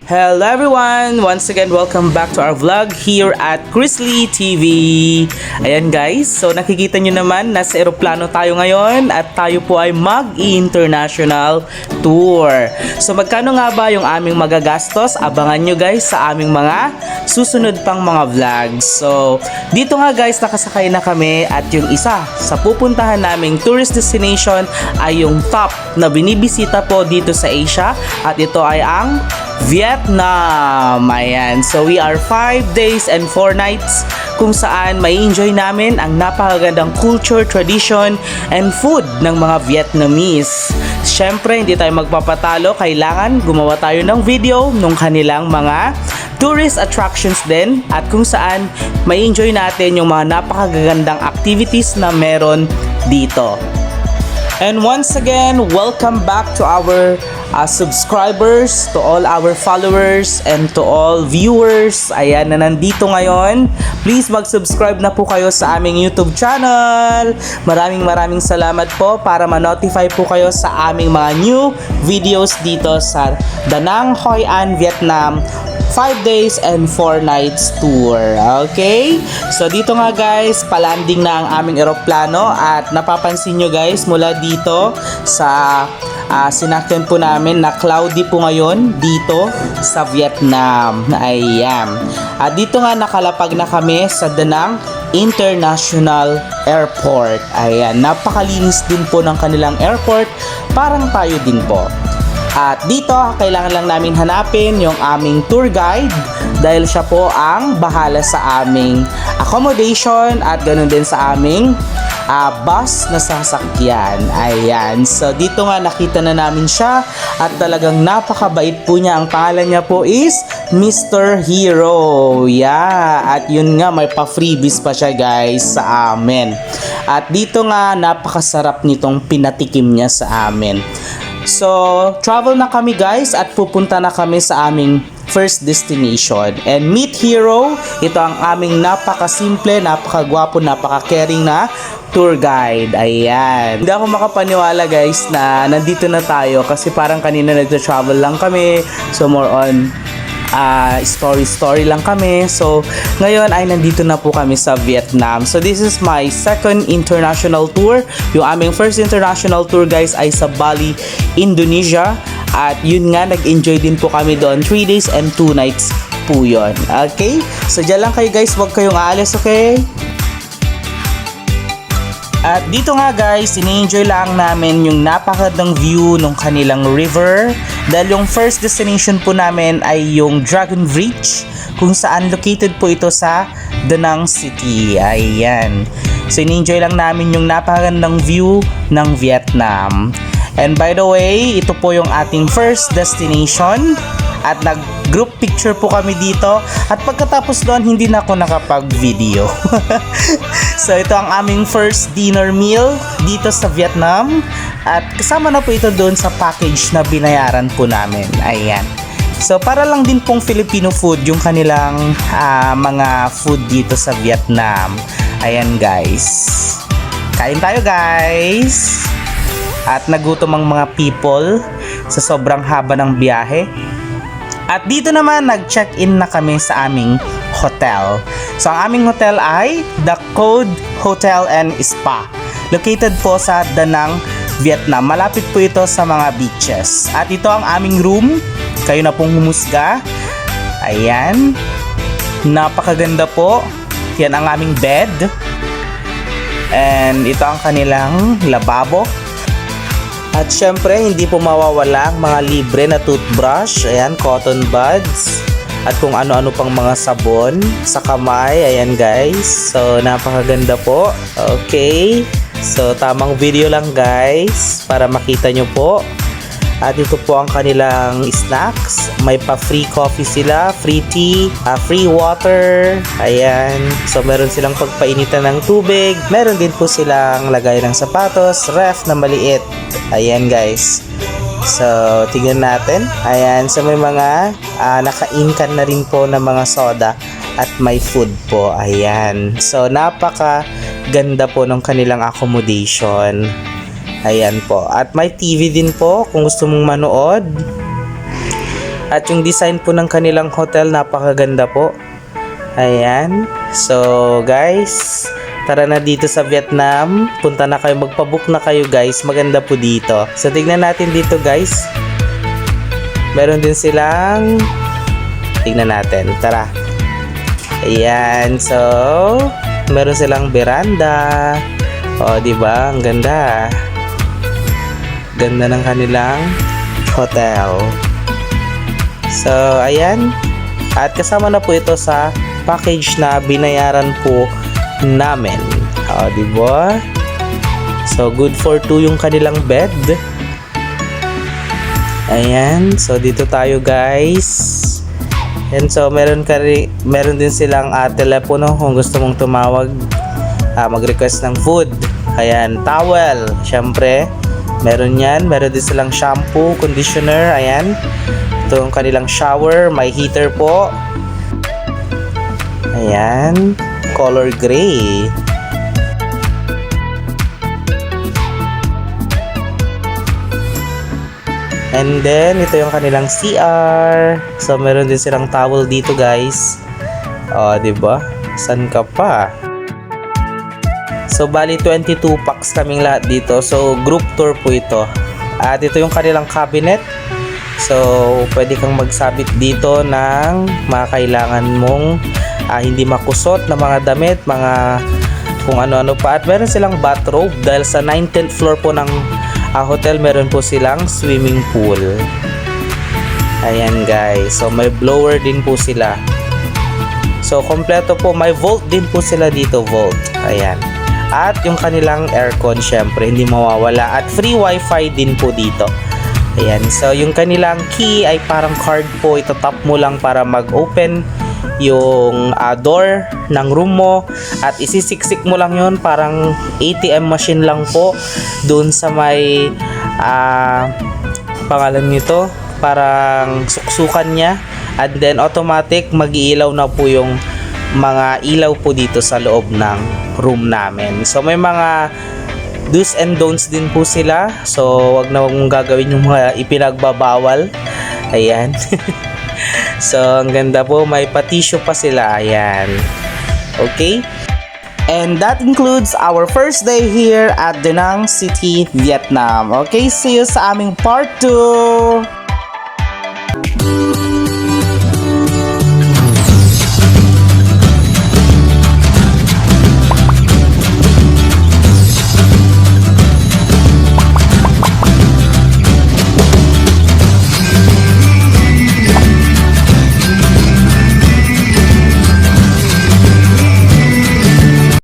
Hello everyone! Once again, welcome back to our vlog here at Chrisley TV. Ayan guys, so nakikita nyo naman, nasa eroplano tayo ngayon at tayo po ay mag-international tour. So magkano nga ba yung aming magagastos? Abangan nyo guys sa aming mga susunod pang mga vlogs. So dito nga guys, nakasakay na kami at yung isa sa pupuntahan naming tourist destination ay yung top na binibisita po dito sa Asia at ito ay ang Vietnam. Ayan. So we are 5 days and 4 nights kung saan may enjoy namin ang napakagandang culture, tradition, and food ng mga Vietnamese. Siyempre, hindi tayo magpapatalo. Kailangan gumawa tayo ng video ng kanilang mga tourist attractions din at kung saan may enjoy natin yung mga napakagandang activities na meron dito. And once again, welcome back to our subscribers, to all our followers, and to all viewers. Ayan na nandito ngayon. Please mag-subscribe na po kayo sa aming YouTube channel. Maraming salamat po para ma-notify po kayo sa aming mga new videos dito sa Da Nang Hoi An, Vietnam 5 days and 4 nights tour. Okay? So dito nga guys, palanding na ang aming eroplano at napapansin nyo guys mula dito sa sinakyan po namin na cloudy po ngayon dito sa Vietnam. Ayan. At dito nga nakalapag na kami sa Da Nang International Airport. Ayan. Napakalinis din po ng kanilang airport. Parang tayo din po. At dito, kailangan lang namin hanapin yung aming tour guide dahil siya po ang bahala sa aming accommodation at ganoon din sa aming bus na sasakyan. Ayan. So, dito nga nakita na namin siya at talagang napakabait po niya. Ang pangalan niya po is Mr. Hero. Yeah. At yun nga, may pa-freebies pa siya guys sa amin. At dito nga, napakasarap nitong pinatikim niya sa amin. So, travel na kami guys at pupunta na kami sa aming first destination. And meet Hero, ito ang aming napakasimple, napakagwapo, napaka-caring na tour guide. Ayan. Hindi ako makapaniwala guys na nandito na tayo kasi parang kanina nagta-travel lang kami. So, more on story lang kami. So, ngayon ay nandito na po kami sa Vietnam. So, this is my second international tour. Yung aming first international tour guys ay sa Bali, Indonesia. At yun nga, nag-enjoy din po kami doon. 3 days and 2 nights po yun. Okay? So, dyan lang kayo guys. Huwag kayong aalis, okay? At dito nga guys, ini-enjoy lang namin yung napakagandang view ng kanilang river. Dahil yung first destination po namin ay yung Dragon Bridge, kung saan located po ito sa Da Nang City. Ayan. So ini-enjoy lang namin yung napakagandang view ng Vietnam. And by the way, ito po yung ating first destination. At nag-group picture po kami dito. At pagkatapos doon, hindi na ako nakapag-video. So ito ang aming first dinner meal dito sa Vietnam. At kasama na po ito doon sa package na binayaran po namin. Ayan. So para lang din pong Filipino food yung kanilang mga food dito sa Vietnam. Ayan guys. Kain tayo guys. At nagutom ang mga people sa sobrang haba ng biyahe. At dito naman, nag-check-in na kami sa aming hotel. So, ang aming hotel ay The Code Hotel and Spa. Located po sa Da Nang, Vietnam. Malapit po ito sa mga beaches. At ito ang aming room. Kayo na pong humusga. Ayan. Napakaganda po. Yan ang aming bed. And ito ang kanilang lababo. At syempre, hindi po mawawala ang mga libre na toothbrush, ayan, cotton buds, at kung ano-ano pang mga sabon sa kamay, ayan guys. So, napakaganda po. Okay. So, tamang video lang guys, para makita nyo po. At ito po ang kanilang snacks. May pa-free coffee sila, free tea, free water. Ayan. So, meron silang pagpainitan ng tubig. Meron din po silang lagay ng sapatos, ref na maliit. Ayan guys. So, tingnan natin. Ayan. So, may mga naka-inkan na rin po ng mga soda at may food po. Ayan. So, napaka ganda po ng kanilang accommodation. Ayan po. At may TV din po kung gusto mong manood. At yung design po ng kanilang hotel, napakaganda po. Ayan. So, guys, tara na dito sa Vietnam. Punta na kayo, magpabook na kayo, guys. Maganda po dito. So, tignan natin dito, guys. Meron din silang... Tignan natin. Tara. Ayan. So, meron silang veranda. O, diba? Ang ganda. Ganda ng kanilang hotel. So, ayan. At kasama na po ito sa package na binayaran po namin. O, diba? So, good for 2 yung kanilang bed. Ayan. So, dito tayo, guys. And so, meron din silang telepono kung gusto mong tumawag, mag-request ng food. Ayan, towel. Syempre, meron yan. Meron din silang shampoo, conditioner. Ayan. Ito yung kanilang shower. May heater po. Ayan. Color gray. And then, ito yung kanilang CR. So, meron din silang towel dito, guys. O, diba? San ka pa? So, bali 22 packs kaming lahat dito. So, group tour po ito. At ito yung kanilang cabinet. So, pwede kang magsabit dito ng mga kailangan mong hindi makusot na mga damit, mga kung ano-ano pa. At meron silang bathrobe dahil sa 19th floor po ng hotel, meron po silang swimming pool. Ayan, guys. So, may blower din po sila. So, kompleto po. May vault din po sila dito, vault. Ayan. At yung kanilang aircon, syempre, hindi mawawala. At free wifi din po dito. Ayan. So, yung kanilang key ay parang card po. Itatap mo lang para mag-open yung door ng room mo. At isisiksik mo lang yun. Parang ATM machine lang po. Doon sa may pangalan nito. Parang suksukan niya. And then, automatic, mag-iilaw na po yung mga ilaw po dito sa loob ng room namin. So, may mga do's and don'ts din po sila. So, wag na mong gagawin yung mga ipinagbabawal. Ayan. So, ang ganda po. May patisyo pa sila. Ayan. Okay? And that includes our first day here at Da Nang City, Vietnam. Okay? See you sa aming part 2!